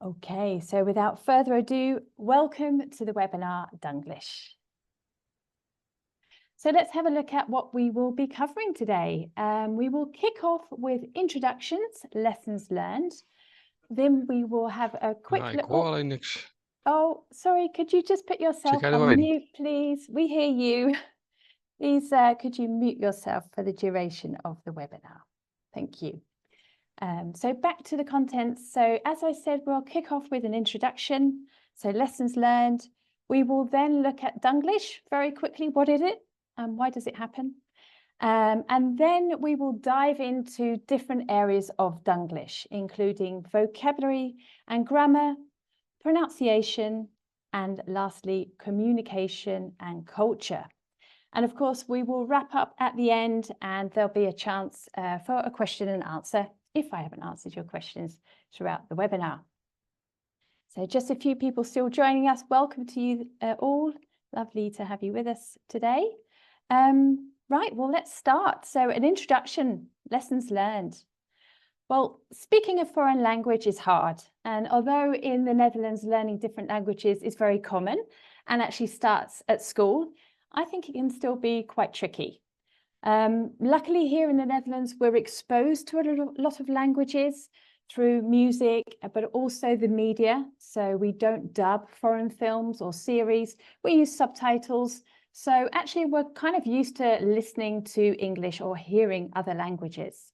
Okay, so without further ado, welcome to the webinar Dunglish. So let's have a look at what we will be covering today. We will kick off with introductions, lessons learned. Then we will have a quick Ja, ik look. hoor alleen niks. Oh, sorry, could you just put yourself jij on erbij? mute, please? We hear you. Please, could you mute yourself for the duration of the webinar? Thank you. So back to the contents. So as I said, we'll kick off with an introduction. So lessons learned. We will then look at Dunglish very quickly. What is it and why does it happen? And then we will dive into different areas of Dunglish, including vocabulary and grammar, pronunciation, and lastly, communication and culture. And of course, we will wrap up at the end and there'll be a chance for a question and answer if I haven't answered your questions throughout the webinar. So just a few people still joining us. Welcome to you all. Lovely to have you with us today. Right, well, let's start. So an introduction, lessons learned. Well, speaking a foreign language is hard. And although in the Netherlands, learning different languages is very common and actually starts at school, I think it can still be quite tricky. Luckily here in the Netherlands, we're exposed to a lot of languages through music, but also the media. So we don't dub foreign films or series, we use subtitles. So actually we're kind of used to listening to English or hearing other languages.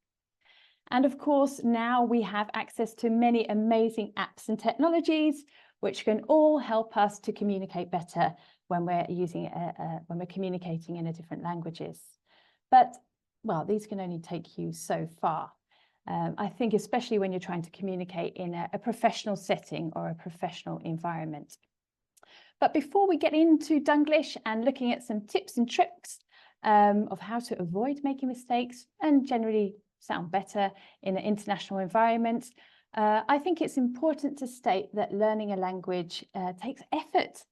And of course, now we have access to many amazing apps and technologies, which can all help us to communicate better when we're when we're communicating in different languages. But, well, these can only take you so far. I think especially when you're trying to communicate in a professional setting or a professional environment. But before we get into Dunglish and looking at some tips and tricks of how to avoid making mistakes and generally sound better in an international environment, I think it's important to state that learning a language takes effort.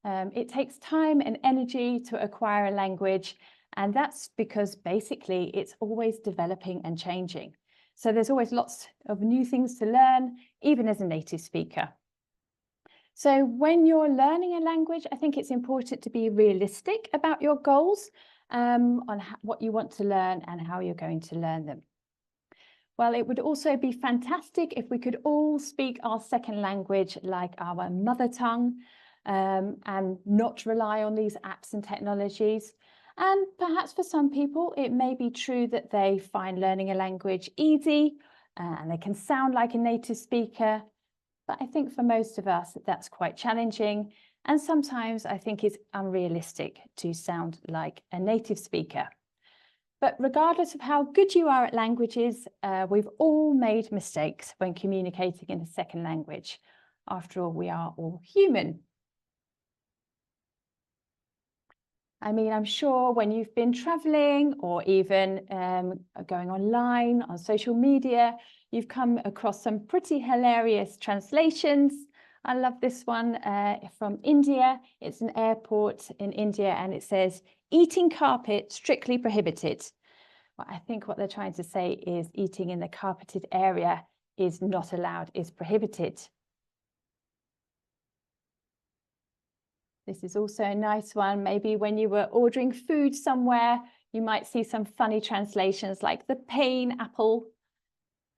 It takes time and energy to acquire a language. And that's because basically it's always developing and changing. So there's always lots of new things to learn, even as a native speaker. So when you're learning a language, I think it's important to be realistic about your goals on what you want to learn and how you're going to learn them. Well, it would also be fantastic if we could all speak our second language like our mother tongue and not rely on these apps and technologies. And perhaps for some people, it may be true that they find learning a language easy and they can sound like a native speaker. But I think for most of us, that's quite challenging. And sometimes I think it's unrealistic to sound like a native speaker. But regardless of how good you are at languages, we've all made mistakes when communicating in a second language. After all, we are all human. I mean, I'm sure when you've been traveling or even going online on social media, you've come across some pretty hilarious translations. I love this one from India. It's an airport in India and it says, "Eating carpet strictly prohibited." Well, I think what they're trying to say is eating in the carpeted area is not allowed, is prohibited. This is also a nice one. Maybe when you were ordering food somewhere, you might see some funny translations like the pain apple.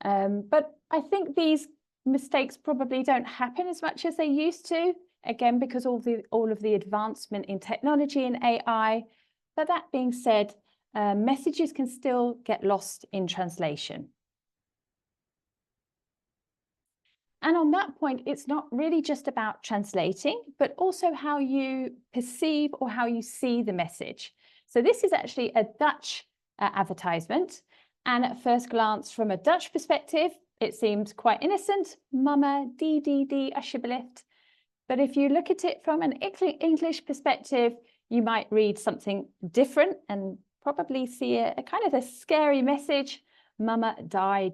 But I think these mistakes probably don't happen as much as they used to, again, because all of the advancement in technology and AI. But that being said, messages can still get lost in translation. And on that point, it's not really just about translating, but also how you perceive or how you see the message. So this is actually a Dutch advertisement. And at first glance, from a Dutch perspective, it seems quite innocent. Mama, die alsjeblieft. But if you look at it from an English perspective, you might read something different and probably see a kind of a scary message. Mama, die.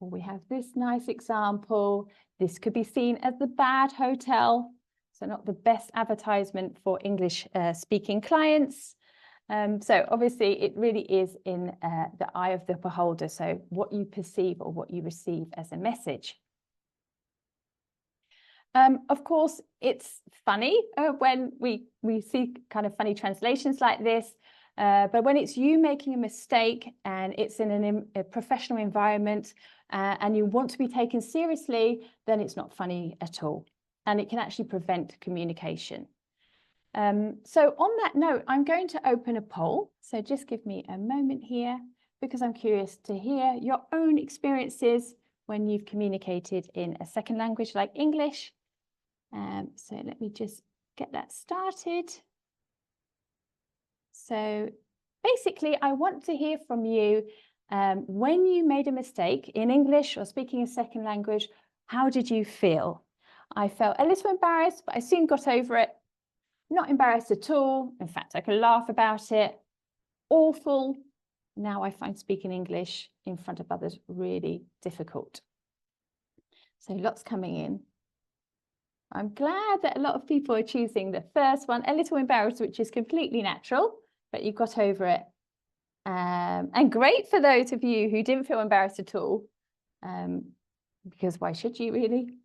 We have this nice example. This could be seen as the bad hotel. So not the best advertisement for English speaking clients. So obviously it really is in the eye of the beholder, so what you perceive or what you receive as a message. Of course, it's funny when we see kind of funny translations like this, but when it's you making a mistake and it's in a professional environment and you want to be taken seriously, then it's not funny at all. And it can actually prevent communication. So on that note, I'm going to open a poll. So just give me a moment here because I'm curious to hear your own experiences when you've communicated in a second language like English. So let me just get that started. So basically, I want to hear from you when you made a mistake in English or speaking a second language, how did you feel? I felt a little embarrassed, but I soon got over it. Not embarrassed at all. In fact, I can laugh about it. Awful. Now I find speaking English in front of others really difficult. So lots coming in. I'm glad that a lot of people are choosing the first one, a little embarrassed, which is completely natural, but you got over it. And great for those of you who didn't feel embarrassed at all, because why should you really?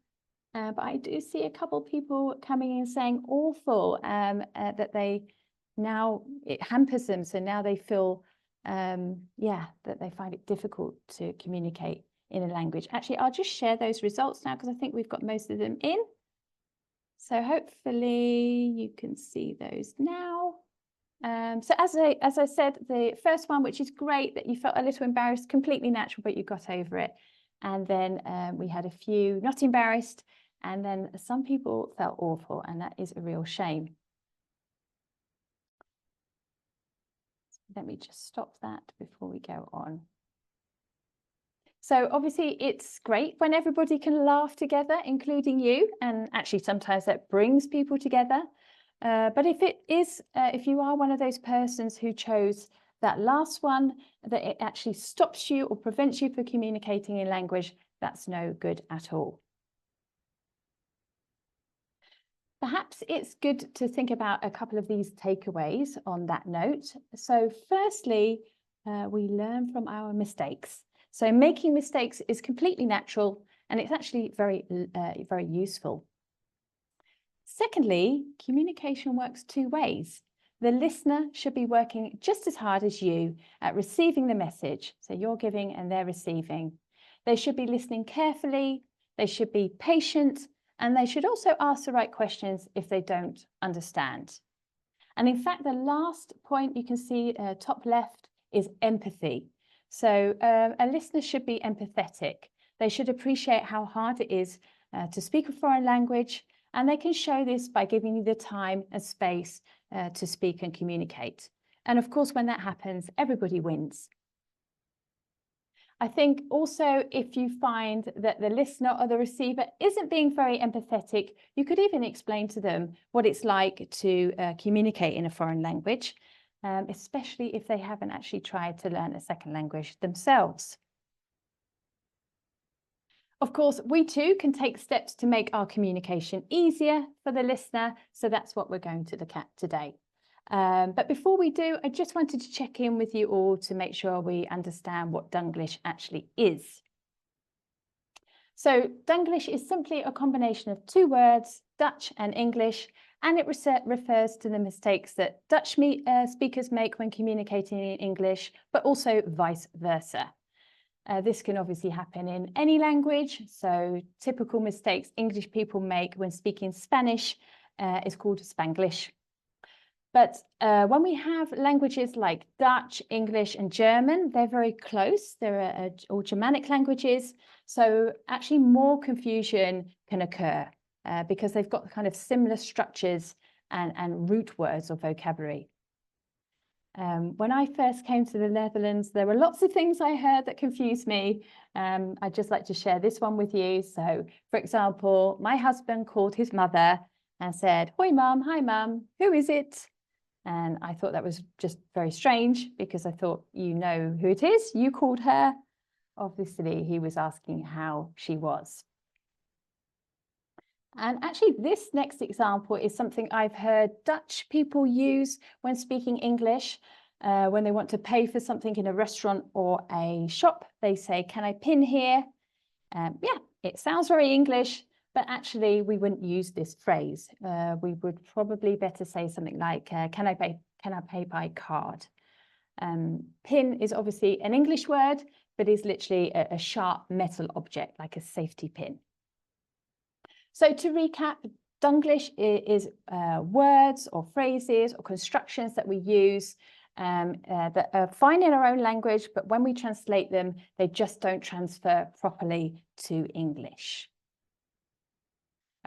But I do see a couple of people coming in saying awful, that it hampers them. So now they feel, that they find it difficult to communicate in a language. Actually, I'll just share those results now because I think we've got most of them in. So hopefully you can see those now. So as I said, the first one, which is great that you felt a little embarrassed, completely natural, but you got over it. And then we had a few not embarrassed, and then some people felt awful, and that is a real shame. Let me just stop that before we go on. So obviously it's great when everybody can laugh together, including you, and actually sometimes that brings people together. But if you are one of those persons who chose that last one, that it actually stops you or prevents you from communicating in language, that's no good at all. Perhaps it's good to think about a couple of these takeaways on that note. So firstly, we learn from our mistakes. So making mistakes is completely natural, and it's actually very useful. Secondly, communication works two ways. The listener should be working just as hard as you at receiving the message. So you're giving and they're receiving. They should be listening carefully. They should be patient, and they should also ask the right questions if they don't understand. And in fact, the last point you can see top left is empathy. So a listener should be empathetic. They should appreciate how hard it is to speak a foreign language, and they can show this by giving you the time and space to speak and communicate. And of course, when that happens, everybody wins. I think also if you find that the listener or the receiver isn't being very empathetic, you could even explain to them what it's like to communicate in a foreign language, especially if they haven't actually tried to learn a second language themselves. Of course, we too can take steps to make our communication easier for the listener, so that's what we're going to look at today. But before we do, I just wanted to check in with you all to make sure we understand what Dunglish actually is. So Dunglish is simply a combination of two words, Dutch and English, and it refers to the mistakes that Dutch speakers make when communicating in English, but also vice versa. This can obviously happen in any language. So typical mistakes English people make when speaking Spanish is called Spanglish. But when we have languages like Dutch, English and German, they're very close. They're all Germanic languages. So actually more confusion can occur because they've got kind of similar structures and root words or vocabulary. When I first came to the Netherlands, there were lots of things I heard that confused me. I'd just like to share this one with you. So, for example, my husband called his mother and said, "Hoi mum, hi mum, who is it?" And I thought that was just very strange because I thought, you know who it is, you called her. Obviously, he was asking how she was. And actually, this next example is something I've heard Dutch people use when speaking English. When they want to pay for something in a restaurant or a shop, they say, "Can I pin here?" Yeah, it sounds very English, but actually we wouldn't use this phrase. We would probably better say something like, "Can I pay by card?" Pin is obviously an English word, but is literally a sharp metal object, like a safety pin. So to recap, Dunglish is words or phrases or constructions that we use that are fine in our own language, but when we translate them, they just don't transfer properly to English.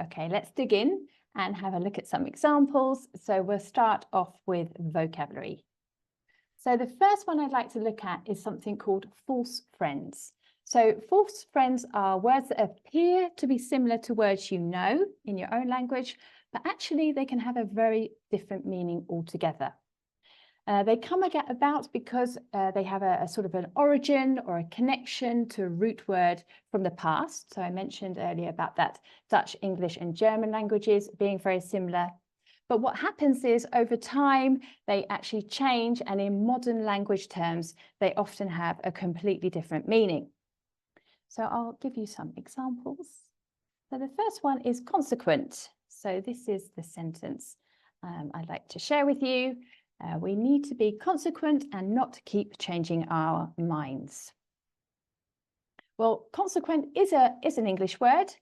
Okay, let's dig in and have a look at some examples. So we'll start off with vocabulary. So the first one I'd like to look at is something called false friends. So false friends are words that appear to be similar to words you know in your own language, but actually they can have a very different meaning altogether. They come about because they have a sort of an origin or a connection to a root word from the past. So I mentioned earlier about that Dutch, English and German languages being very similar. But what happens is over time, they actually change, and in modern language terms, they often have a completely different meaning. So I'll give you some examples. So the first one is consequent. So this is the sentence I'd like to share with you. We need to be consequent and not keep changing our minds. Well, consequent is an English word.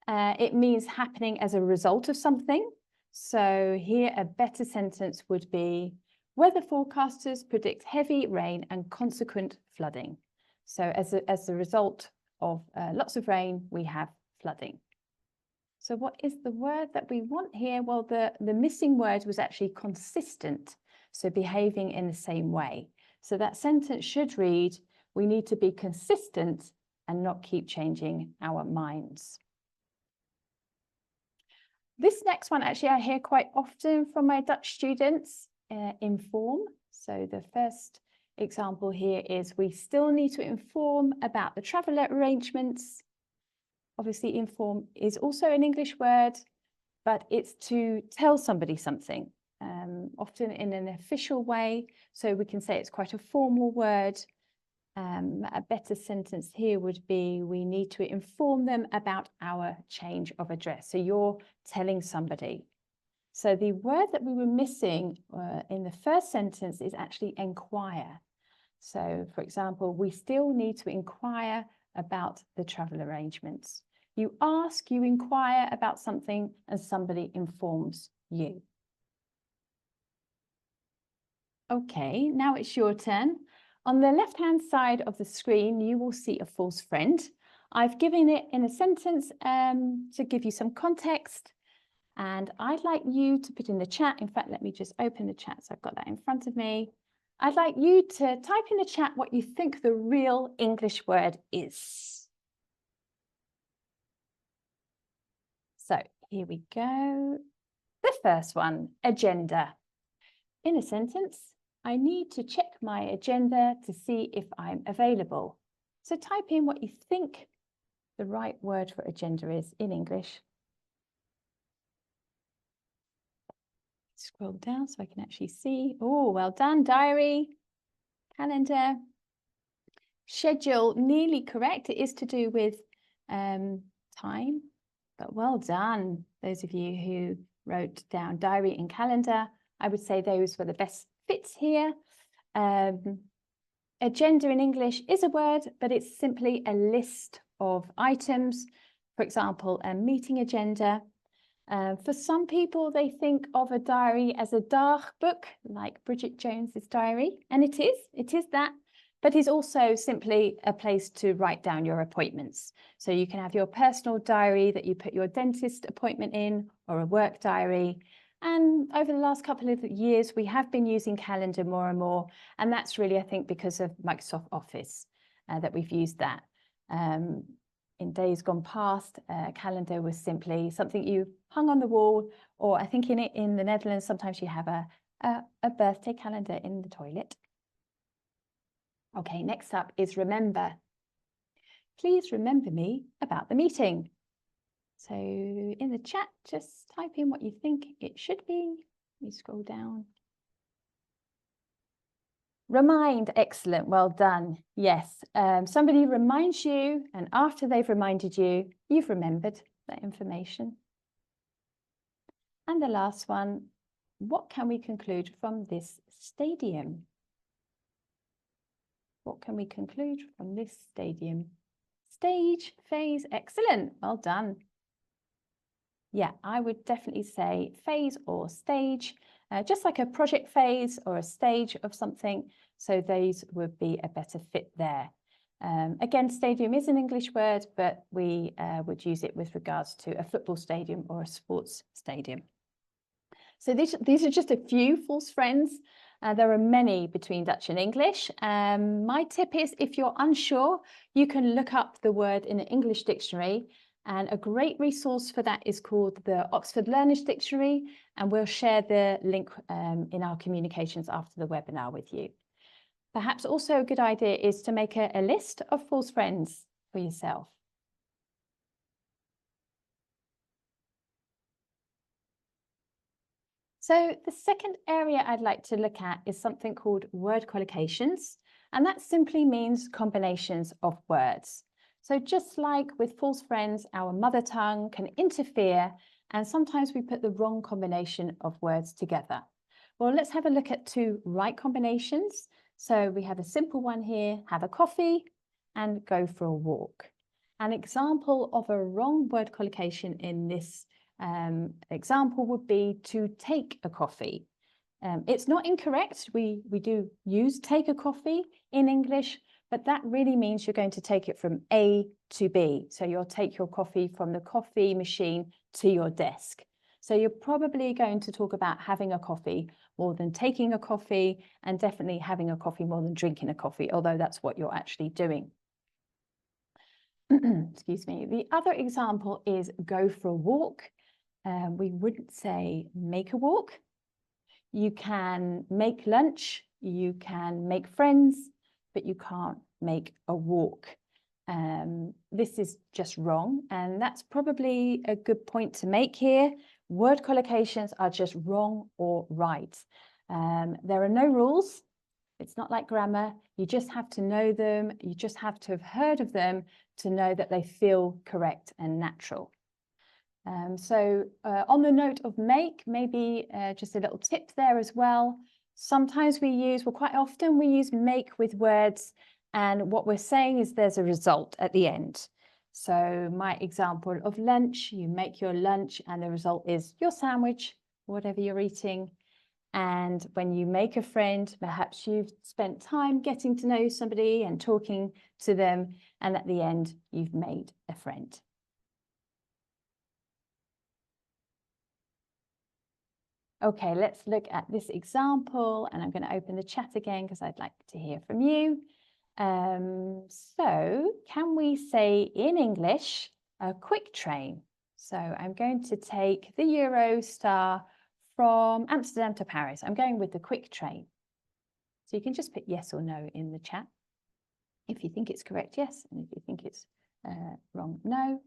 It means happening as a result of something. So here a better sentence would be, weather forecasters predict heavy rain and consequent flooding. So as a result of lots of rain, we have flooding. So what is the word that we want here? Well, the missing word was actually consistent. So behaving in the same way. So that sentence should read, we need to be consistent and not keep changing our minds. This next one, actually, I hear quite often from my Dutch students, inform. So the first example here is, we still need to inform about the travel arrangements. Obviously, inform is also an English word, but it's to tell somebody something. Often in an official way, so we can say it's quite a formal word. A better sentence here would be, we need to inform them about our change of address. So you're telling somebody. So the word that we were missing in the first sentence is actually inquire. So for example, we still need to inquire about the travel arrangements. You ask, you inquire about something, and somebody informs you. Okay, now it's your turn. On the left-hand side of the screen, you will see a false friend. I've given it in a sentence to give you some context, and I'd like you to put in the chat. In fact, let me just open the chat, so I've got that in front of me. I'd like you to type in the chat what you think the real English word is. So here we go. The first one, agenda. In a sentence, I need to check my agenda to see if I'm available. So type in what you think the right word for agenda is in English. Scroll down so I can actually see. Oh, well done. Diary, calendar, schedule, nearly correct. It is to do with time, but well done. Those of you who wrote down diary and calendar, I would say those were the best fits here. Agenda in English is a word, but it's simply a list of items. For example, a meeting agenda. For some people, they think of a diary as a dagboek, like Bridget Jones's diary, and it is that, but it's also simply a place to write down your appointments. So you can have your personal diary that you put your dentist appointment in, or a work diary. And over the last couple of years, we have been using calendar more and more, and that's really, I think, because of Microsoft Office that we've used that. In days gone past, calendar was simply something you hung on the wall, or I think in the Netherlands, sometimes you have a birthday calendar in the toilet. Okay, next up is remember. Please remember me about the meeting. So in the chat, just type in what you think it should be. You scroll down. Remind, excellent, well done. Yes, somebody reminds you, and after they've reminded you, you've remembered that information. And the last one, what can we conclude from this stadium? What can we conclude from this stadium? Stage, phase, excellent, well done. Yeah, I would definitely say phase or stage, just like a project phase or a stage of something. So those would be a better fit there. Again, stadium is an English word, but we would use it with regards to a football stadium or a sports stadium. So these are just a few false friends. There are many between Dutch and English. My tip is, if you're unsure, you can look up the word in an English dictionary. And a great resource for that is called the Oxford Learners Dictionary. And we'll share the link in our communications after the webinar with you. Perhaps also a good idea is to make a list of false friends for yourself. So the second area I'd like to look at is something called word collocations, and that simply means combinations of words. So just like with false friends, our mother tongue can interfere, and sometimes we put the wrong combination of words together. Well, let's have a look at two right combinations. So we have a simple one here, have a coffee and go for a walk. An example of a wrong word collocation in this example would be to take a coffee. It's not incorrect. We do use take a coffee in English, but that really means you're going to take it from A to B. So you'll take your coffee from the coffee machine to your desk. So you're probably going to talk about having a coffee more than taking a coffee, and definitely having a coffee more than drinking a coffee, although that's what you're actually doing. Excuse me. The other example is go for a walk. We wouldn't say make a walk. You can make lunch, you can make friends, but you can't make a walk. This is just wrong, and that's probably a good point to make here. Word collocations are just wrong or right. There are no rules. It's not like grammar. You just have to know them. You just have to have heard of them to know that they feel correct and natural. On the note of make, maybe just a little tip there as well. Sometimes quite often we use make with words, and what we're saying is there's a result at the end. So my example of lunch, you make your lunch and the result is your sandwich, whatever you're eating. And when you make a friend, perhaps you've spent time getting to know somebody and talking to them, and at the end, you've made a friend. Okay, let's look at this example, and I'm going to open the chat again because I'd like to hear from you. So can we say in English, a quick train? So I'm going to take the Eurostar from Amsterdam to Paris. I'm going with the quick train. So you can just put yes or no in the chat. If you think it's correct, yes. And if you think it's wrong, no.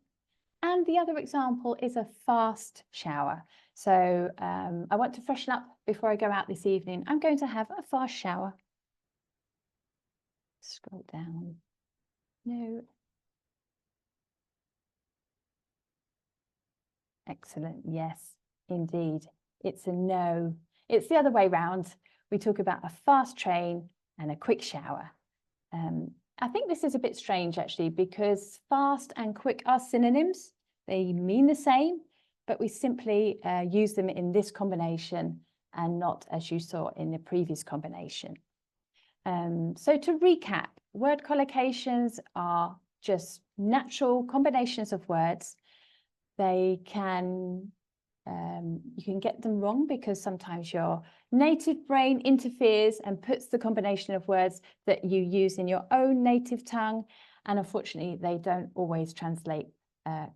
And the other example is a fast shower. So I want to freshen up before I go out this evening. I'm going to have a fast shower. Scroll down. No. Excellent. Yes, indeed. It's a no. It's the other way round. We talk about a fast train and a quick shower. I think this is a bit strange, actually, because fast and quick are synonyms. They mean the same, but we simply use them in this combination and not as you saw in the previous combination. So to recap, word collocations are just natural combinations of words. They can, you can get them wrong because sometimes your native brain interferes and puts the combination of words that you use in your own native tongue, and unfortunately they don't always translate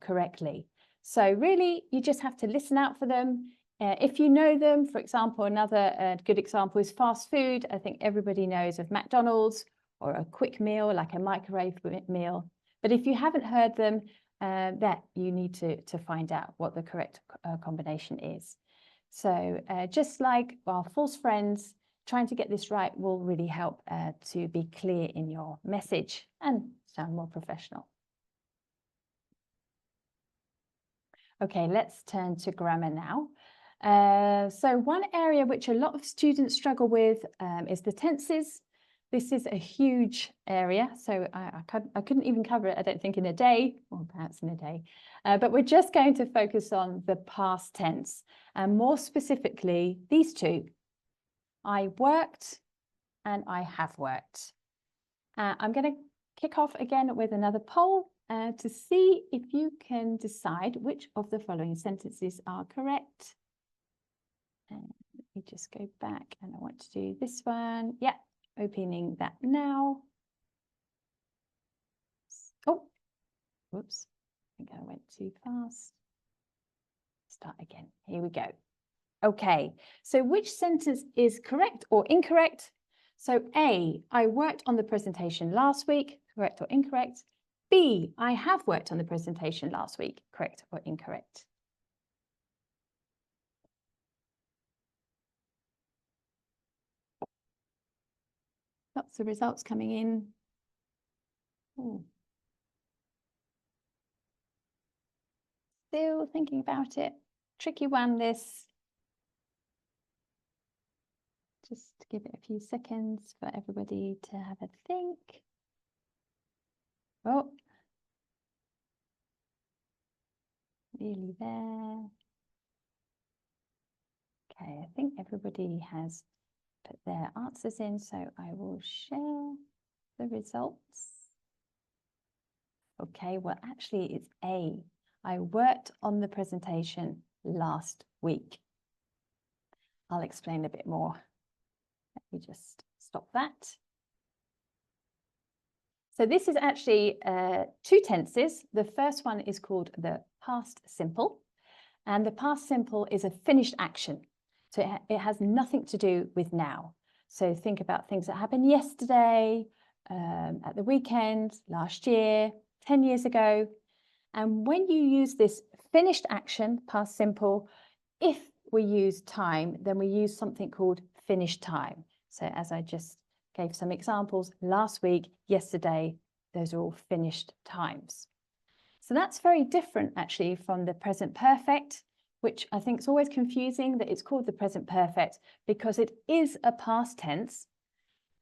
correctly. So really you just have to listen out for them. If you know them, for example, another good example is fast food. I think everybody knows of McDonald's, or a quick meal like a microwave meal. But if you haven't heard them, that you need to find out what the correct combination is. So just like our false friends, trying to get this right will really help to be clear in your message and sound more professional. Okay, let's turn to grammar now. So one area which a lot of students struggle with is the tenses. This is a huge area, so I couldn't even cover it, I don't think, in a day, or perhaps in a day. But we're just going to focus on the past tense, and more specifically, these two. I worked and I have worked. I'm going to kick off again with another poll to see if you can decide which of the following sentences are correct. Let me just go back, and I want to do this one. Yeah. Opening that now. Oh, whoops. I think I went too fast. Start again. Here we go. Okay, so which sentence is correct or incorrect? So A, I worked on the presentation last week, correct or incorrect? B, I have worked on the presentation last week, correct or incorrect? Lots of results coming in. Ooh. Still thinking about it. Tricky one, this. Just to give it a few seconds for everybody to have a think. Oh, nearly there. Okay, I think everybody has put their answers in, so I will share the results. Okay, well, actually it's A. I worked on the presentation last week. I'll explain a bit more. Let me just stop that. So this is actually two tenses. The first one is called the past simple, and the past simple is a finished action. So it has nothing to do with now. So think about things that happened yesterday, at the weekend, last year, 10 years ago. And when you use this finished action, past simple, if we use time, then we use something called finished time. So as I just gave some examples, last week, yesterday, those are all finished times. So that's very different actually from the present perfect, which I think is always confusing that it's called the present perfect because it is a past tense.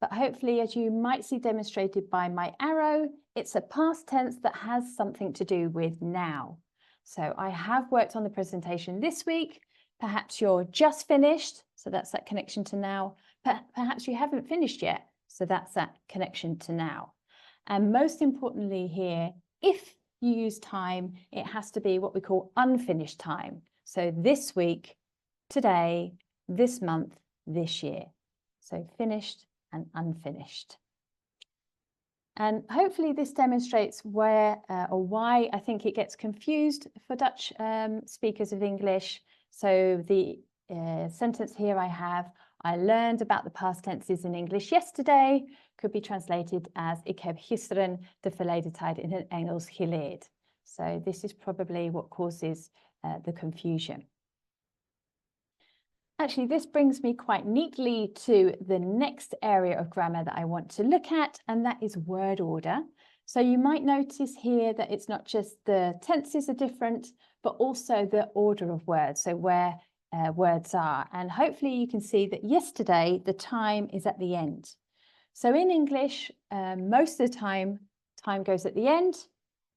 But hopefully, as you might see demonstrated by my arrow, it's a past tense that has something to do with now. So I have worked on the presentation this week. Perhaps you're just finished, so that's that connection to now. Perhaps you haven't finished yet, so that's that connection to now. And most importantly here, if you use time, it has to be what we call unfinished time. So this week, today, this month, this year. So finished and unfinished. And hopefully this demonstrates where or why I think it gets confused for Dutch speakers of English. So the sentence here I have, I learned about the past tenses in English yesterday, could be translated as ik heb gisteren de verleden tijd in het Engels geleerd. So this is probably what causes the confusion. Actually, this brings me quite neatly to the next area of grammar that I want to look at, and that is word order. So you might notice here that it's not just the tenses are different, but also the order of words, so where words are. And hopefully you can see that yesterday, the time is at the end. So in English, most of the time goes at the end.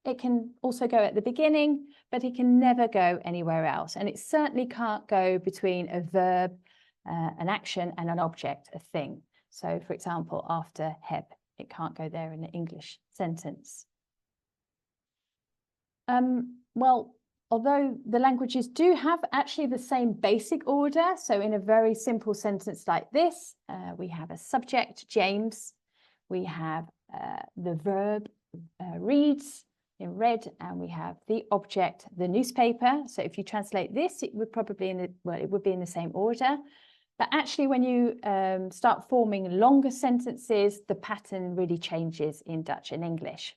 It can also go at the beginning, but it can never go anywhere else. And it certainly can't go between a verb, an action, and an object, a thing. So, for example, after heb, it can't go there in an English sentence. Well, although the languages do have actually the same basic order, so in a very simple sentence like this, we have a subject, James. We have the verb, reads, in red, and we have the object, the newspaper. So if you translate this, it would probably it would be in the same order. But actually, when you start forming longer sentences, the pattern really changes in Dutch and English.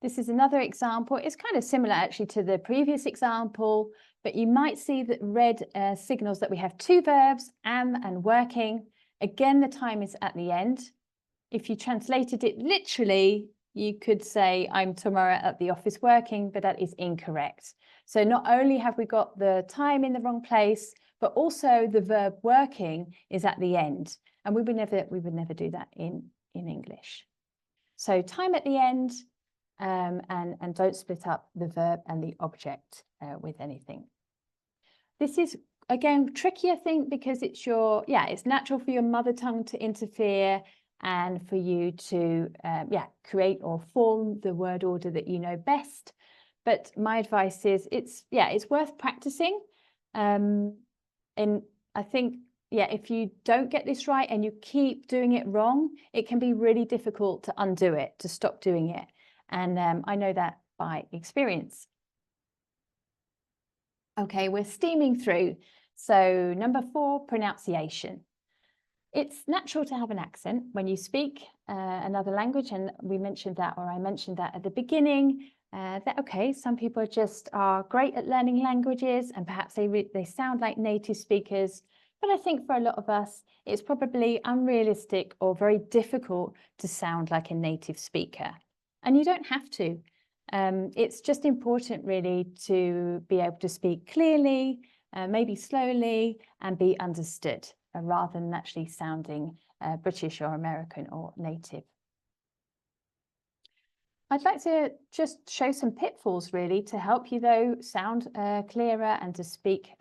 This is another example. It's kind of similar actually to the previous example, but you might see that red signals that we have two verbs, am and working. Again, the time is at the end. If you translated it literally, you could say, I'm tomorrow at the office working, but that is incorrect. So not only have we got the time in the wrong place, but also the verb working is at the end. And we would never do that in English. So time at the end, and don't split up the verb and the object with anything. This is, again, tricky, I think, because it's natural for your mother tongue to interfere and for you to, create or form the word order that you know best. But my advice is it's worth practicing. And I think, if you don't get this right and you keep doing it wrong, it can be really difficult to undo it, to stop doing it. And I know that by experience. Okay, we're steaming through. So number 4, pronunciation. It's natural to have an accent when you speak another language, and I mentioned that at the beginning. Some people just are great at learning languages, and perhaps they sound like native speakers. But I think for a lot of us, it's probably unrealistic or very difficult to sound like a native speaker. And you don't have to. It's just important really to be able to speak clearly, maybe slowly, and be understood, rather than actually sounding British or American or native. I'd like to just show some pitfalls really to help you though sound clearer and to speak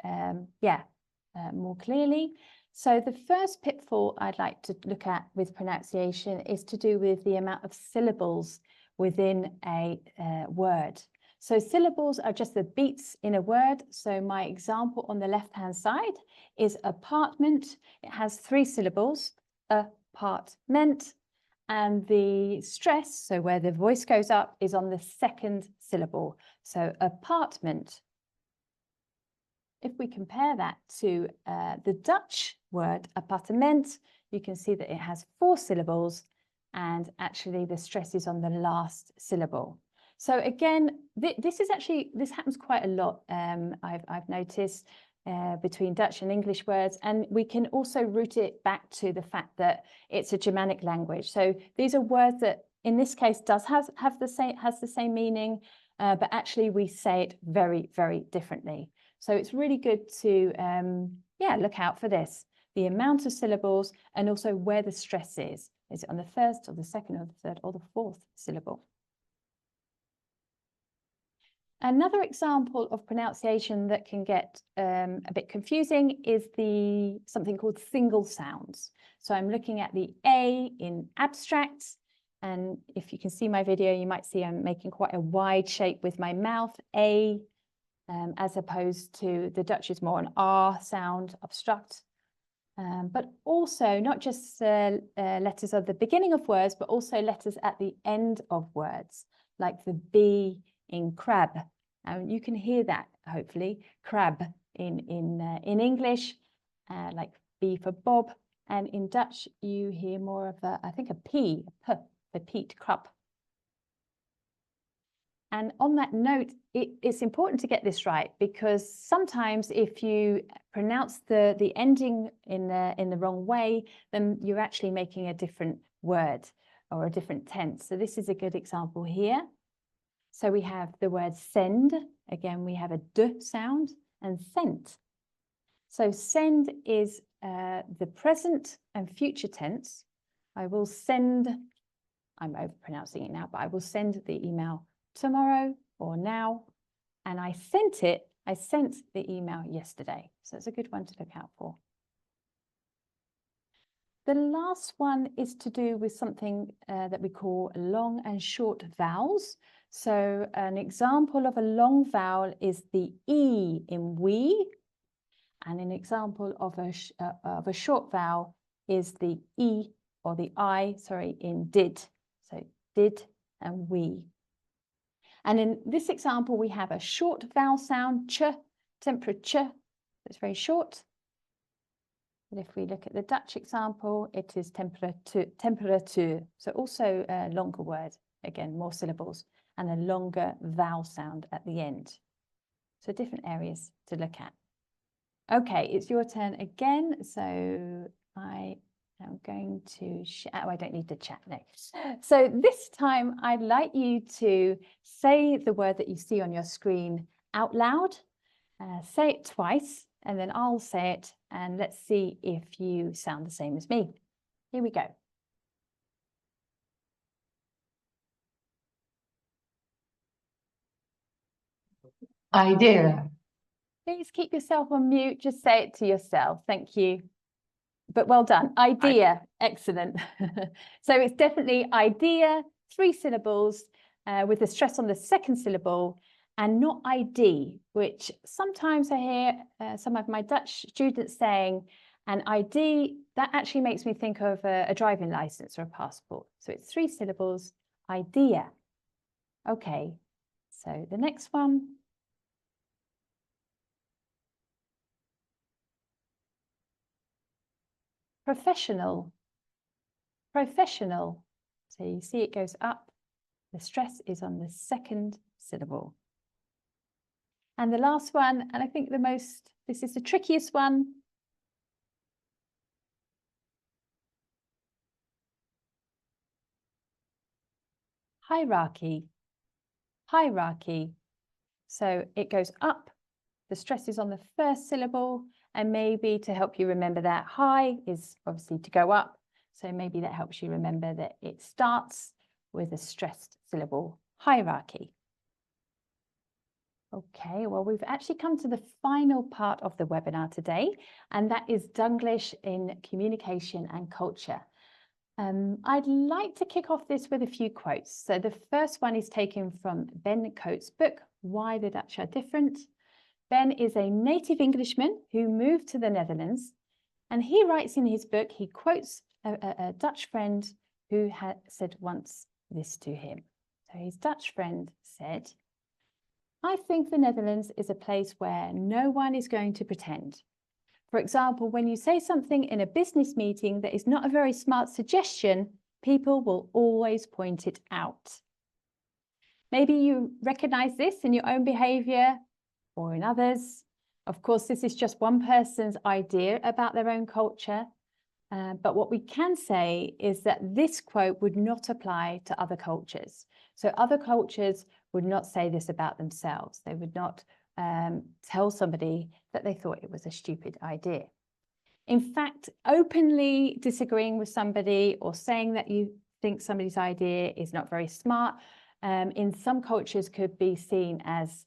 more clearly. So the first pitfall I'd like to look at with pronunciation is to do with the amount of syllables within a word. So syllables are just the beats in a word. So my example on the left-hand side is apartment. It has 3 syllables, apartment, and the stress, so where the voice goes up, is on the 2nd syllable. So apartment. If we compare that to the Dutch word appartement, you can see that it has 4 syllables, and actually the stress is on the last syllable. So again, this happens quite a lot, I've noticed, between Dutch and English words, and we can also root it back to the fact that it's a Germanic language. So these are words that in this case has the same meaning, but actually we say it very, very differently. So it's really good to look out for this, the amount of syllables, and also where the stress is. Is it on the 1st or the 2nd or the 3rd or the 4th syllable? Another example of pronunciation that can get a bit confusing is something called single sounds. So I'm looking at the A in abstract, and if you can see my video, you might see I'm making quite a wide shape with my mouth, A, as opposed to the Dutch is more an R sound, obstruct. But also not just letters at the beginning of words, but also letters at the end of words, like the B in crab. And you can hear that, hopefully, crab in English, like B for Bob. And in Dutch, you hear more of a P for Pete, crab. And on that note, it's important to get this right, because sometimes if you pronounce the ending in the wrong way, then you're actually making a different word or a different tense. So this is a good example here. So we have the word send. Again, we have a D sound, and sent. So send is the present and future tense. I will send, I'm overpronouncing it now, but I will send the email tomorrow or now. And I sent the email yesterday. So it's a good one to look out for. The last one is to do with something that we call long and short vowels. So an example of a long vowel is the E in we, and an example of a short vowel is the E or the I, sorry, in did. So did and we. And in this example, we have a short vowel sound, ch, temperature. It's very short. But if we look at the Dutch example, it is temperatuur. So also a longer word, again, more syllables. and a longer vowel sound at the end. So different areas to look at. Okay, it's your turn again. So I am going to, oh, I don't need the chat now. So this time I'd like you to say the word that you see on your screen out loud. Say it twice, and then I'll say it, and let's see if you sound the same as me. Here we go. Idea. Please keep yourself on mute. Just say it to yourself. Thank you. But well done. Idea. Excellent. So it's definitely idea, 3 syllables, with the stress on the second syllable, and not ID, which sometimes I hear some of my Dutch students saying, and ID, that actually makes me think of a driving license or a passport. So it's 3 syllables, idea. Okay, so the next one. Professional. Professional. So you see it goes up. The stress is on the second syllable. And the last one, and I think this is the trickiest one. Hierarchy. Hierarchy. So it goes up. The stress is on the first syllable. And maybe to help you remember that, high is obviously to go up. So maybe that helps you remember that it starts with a stressed syllable, hierarchy. Okay, well, we've actually come to the final part of the webinar today, and that is Dunglish in communication and culture. I'd like to kick off this with a few quotes. So the first one is taken from Ben Coates' book, Why the Dutch Are Different. Ben is a native Englishman who moved to the Netherlands, and he writes in his book, he quotes a Dutch friend who had said once this to him. So his Dutch friend said, "I think the Netherlands is a place where no one is going to pretend. For example, when you say something in a business meeting that is not a very smart suggestion, people will always point it out." Maybe you recognize this in your own behavior or in others. Of course, this is just one person's idea about their own culture. But what we can say is that this quote would not apply to other cultures. So other cultures would not say this about themselves. They would not tell somebody that they thought it was a stupid idea. In fact, openly disagreeing with somebody or saying that you think somebody's idea is not very smart, in some cultures could be seen as,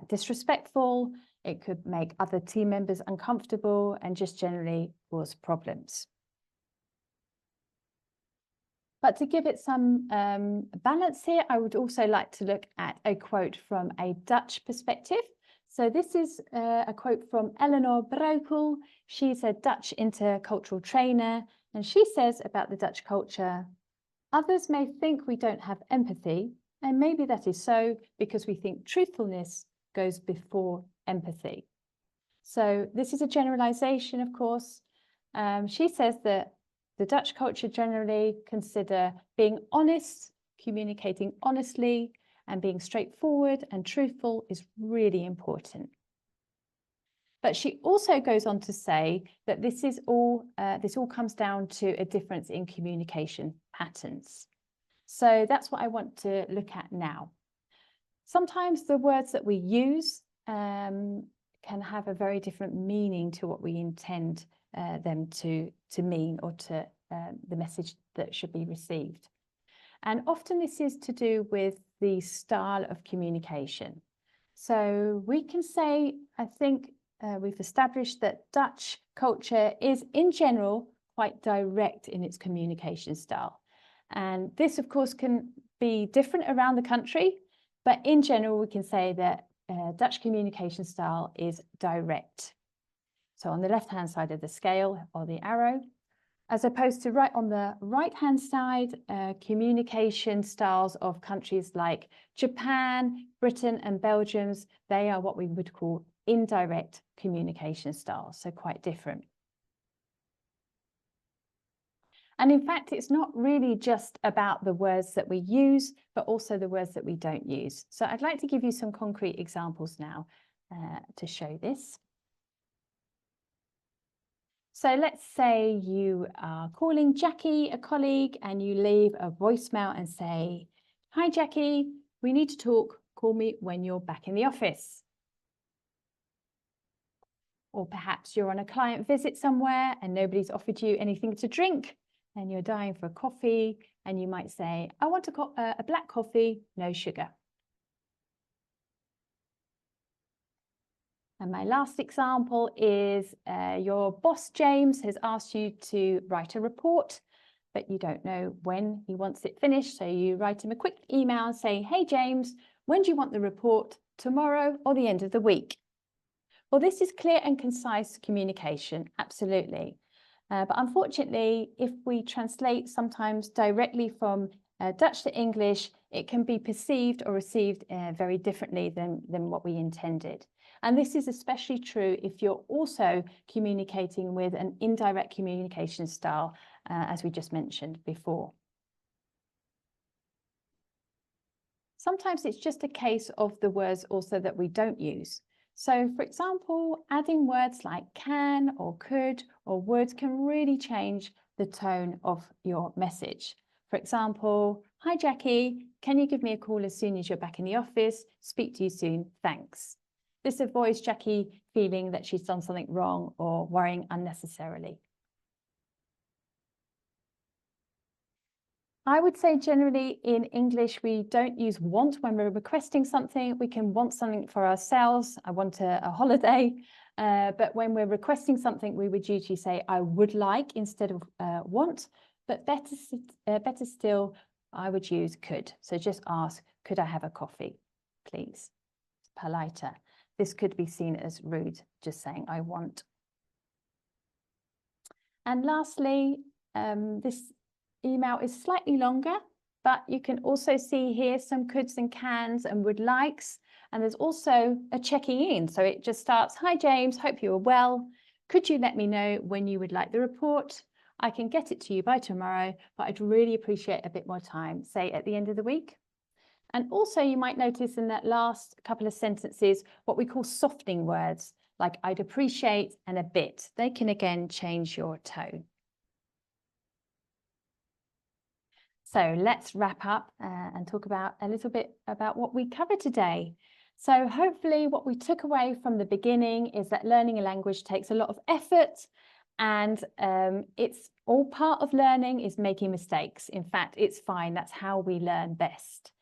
disrespectful. It could make other team members uncomfortable and just generally cause problems. But to give it some balance here, I would also like to look at a quote from a Dutch perspective. So this is a quote from Eleanor Breukels. She's a Dutch intercultural trainer, and she says about the Dutch culture, "Others may think we don't have empathy, and maybe that is so because we think truthfulness goes before empathy." So this is a generalization, of course. She says that the Dutch culture generally consider being honest, communicating honestly, and being straightforward and truthful is really important. But she also goes on to say that this all comes down to a difference in communication patterns. So that's what I want to look at now. Sometimes the words that we use can have a very different meaning to what we intend them to mean, or to the message that should be received. And often this is to do with the style of communication. So we can say, I think we've established that Dutch culture is in general quite direct in its communication style. And this, of course, can be different around the country, but in general, we can say that Dutch communication style is direct. So on the left-hand side of the scale, or the arrow, as opposed to right on the right-hand side, communication styles of countries like Japan, Britain, and Belgium, they are what we would call indirect communication styles, so quite different. And in fact, it's not really just about the words that we use, but also the words that we don't use. So I'd like to give you some concrete examples now to show this. So let's say you are calling Jackie, a colleague, and you leave a voicemail and say, "Hi Jackie, we need to talk. Call me when you're back in the office." Or perhaps you're on a client visit somewhere and nobody's offered you anything to drink and you're dying for a coffee, and you might say, "I want a black coffee, no sugar." And my last example is your boss, James, has asked you to write a report, but you don't know when he wants it finished. So you write him a quick email and say, "Hey, James, when do you want the report? Tomorrow or the end of the week?" Well, this is clear and concise communication, absolutely. But unfortunately, if we translate sometimes directly from Dutch to English, it can be perceived or received very differently than what we intended. And this is especially true if you're also communicating with an indirect communication style, as we just mentioned before. Sometimes it's just a case of the words also that we don't use. So, for example, adding words like can or could or would can really change the tone of your message. For example, "Hi Jackie, can you give me a call as soon as you're back in the office? Speak to you soon, thanks." This avoids Jackie feeling that she's done something wrong or worrying unnecessarily. I would say generally in English, we don't use want when we're requesting something. We can want something for ourselves. I want a holiday. But when we're requesting something, we would usually say, "I would like" instead of want. But better still, I would use could. So just ask, "Could I have a coffee, please?" It's politer. This could be seen as rude, just saying "I want." And lastly, this email is slightly longer, but you can also see here some coulds and cans and would likes. And there's also a checking in. So it just starts, "Hi James, hope you are well. Could you let me know when you would like the report? I can get it to you by tomorrow, but I'd really appreciate a bit more time, say at the end of the week." And also you might notice in that last couple of sentences, what we call softening words, like "I'd appreciate" and "a bit." They can again change your tone. So let's wrap up and talk about a little bit about what we covered today. So hopefully what we took away from the beginning is that learning a language takes a lot of effort, and it's all part of learning is making mistakes. In fact, it's fine. That's how we learn best.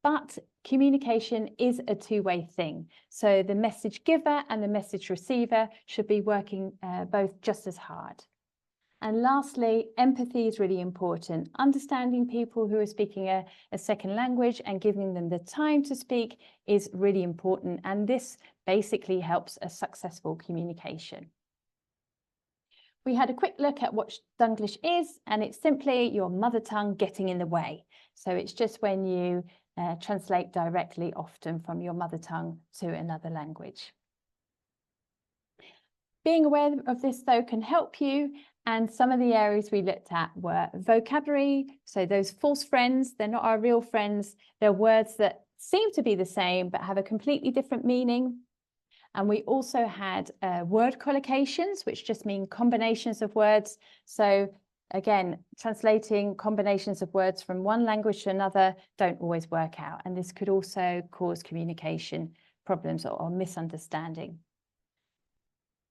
But communication is a two-way thing. So the message giver and the message receiver should be working both just as hard. And lastly, empathy is really important. Understanding people who are speaking a second language and giving them the time to speak is really important. And this basically helps a successful communication. We had a quick look at what Dunglish is, and it's simply your mother tongue getting in the way. So it's just when you translate directly often from your mother tongue to another language. Being aware of this, though, can help you. And some of the areas we looked at were vocabulary. So those false friends, they're not our real friends. They're words that seem to be the same, but have a completely different meaning. And we also had word collocations, which just mean combinations of words. So again, translating combinations of words from one language to another don't always work out. And this could also cause communication problems or misunderstanding.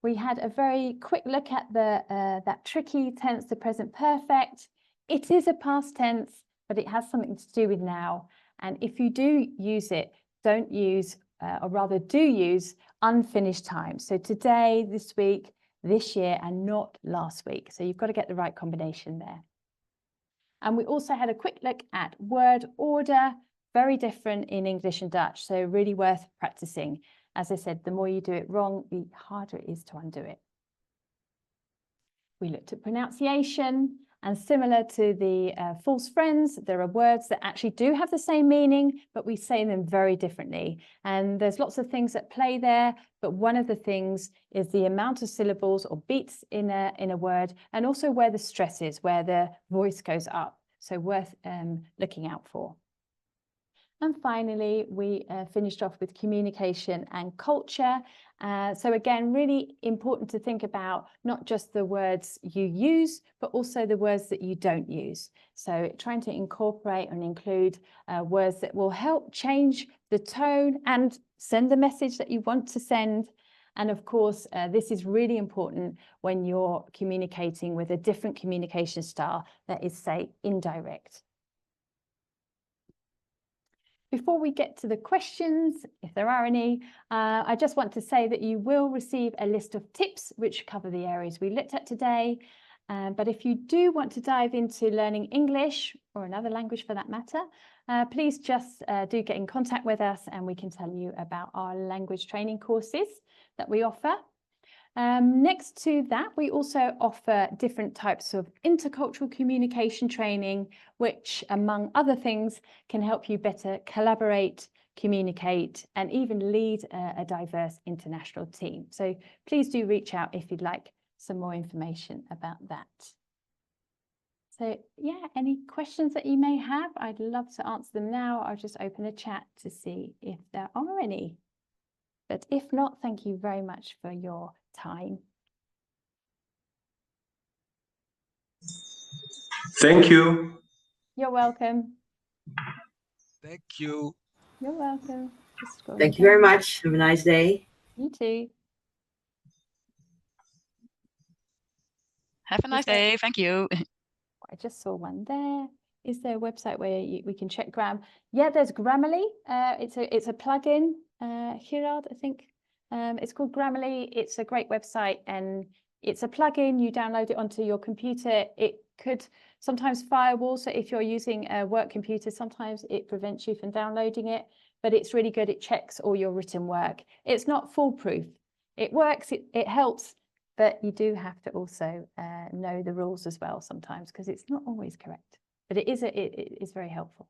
We had a very quick look at that tricky tense, the present perfect. It is a past tense, but it has something to do with now. And if you do use it, don't use, or rather do use unfinished time. So today, this week, this year, and not last week. So you've got to get the right combination there. And we also had a quick look at word order, very different in English and Dutch. So really worth practicing. As I said, the more you do it wrong, the harder it is to undo it. We looked at pronunciation, And similar to the false friends, there are words that actually do have the same meaning, but we say them very differently. And there's lots of things at play there, but one of the things is the amount of syllables or beats in a word, and also where the stress is, where the voice goes up. So worth looking out for. And finally, we finished off with communication and culture. So again, really important to think about not just the words you use, but also the words that you don't use. So trying to incorporate and include words that will help change the tone and send the message that you want to send. And of course, this is really important when you're communicating with a different communication style that is, say, indirect. Before we get to the questions, if there are any, I just want to say that you will receive a list of tips which cover the areas we looked at today. But if you do want to dive into learning English, or another language for that matter, please just do get in contact with us and we can tell you about our language training courses that we offer. Next to that, we also offer different types of intercultural communication training, which, among other things, can help you better collaborate, communicate, and even lead a diverse international team. So please do reach out if you'd like some more information about that. So yeah, any questions that you may have, I'd love to answer them now. I'll just open a chat to see if there are any. But if not, thank you very much for your time. Thank you. You're welcome. Thank you. You're welcome. Thank you very much. Have a nice day. You too. Have a nice day. Thank you. I just saw one there. Is there a website where we can check gram? Yeah, there's Grammarly. It's a plugin. Gerard, I think. It's called Grammarly. It's a great website and it's a plugin. You download it onto your computer. It could sometimes firewall. So if you're using a work computer, sometimes it prevents you from downloading it. But it's really good. It checks all your written work. It's not foolproof. It works. It helps. But you do have to also know the rules as well sometimes because it's not always correct. But it is very helpful.